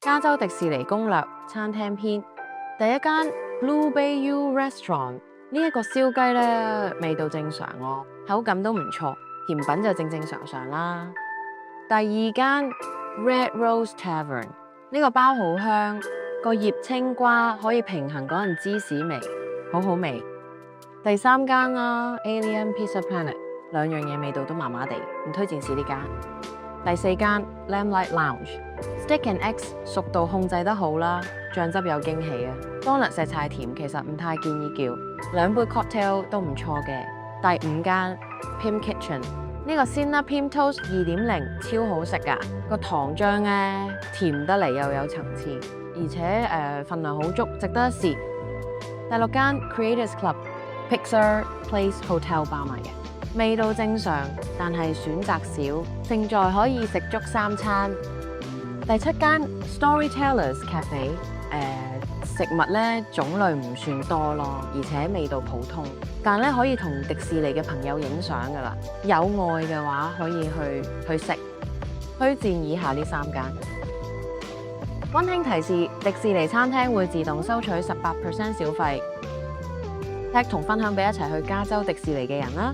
加州迪士尼攻略餐廳篇，第一間 Blue Bayou Restaurant 呢一個燒雞咧味道正常喎，口感都唔錯，甜品就正正常常啦。第二間 Red Rose Tavern 呢個包好香，個醃青瓜可以平衡嗰陣芝士味，好好味。第三間啦 Alien Pizza Planet 兩樣嘢味道都麻麻地，唔推薦試呢間。第四間 Lamplight Lounge Steak and Eggs 熟度控制得好啦，醬汁有驚喜啊。Donut 食太甜，其實唔太建議叫。兩杯 cocktail 都唔錯嘅。第五間 Pim Kitchen 呢個鮮粒 Pim Toast 2.0超好食㗎，個糖漿咧甜得嚟又有層次，而且份量好足，值得一試。第六間 Creators Club Pixar Place Hotel 包埋嘅。味道正常，但係選擇少，勝在可以食足3餐。第七間 Storytellers Cafe， 食物咧種類唔算多咯，而且味道普通，但咧可以同迪士尼嘅朋友影相噶啦。有愛嘅話可以去食，推薦以下呢3間。溫馨提示：迪士尼餐廳會自動收取18% 小費。tag 同分享俾一齊去加州迪士尼嘅人啦。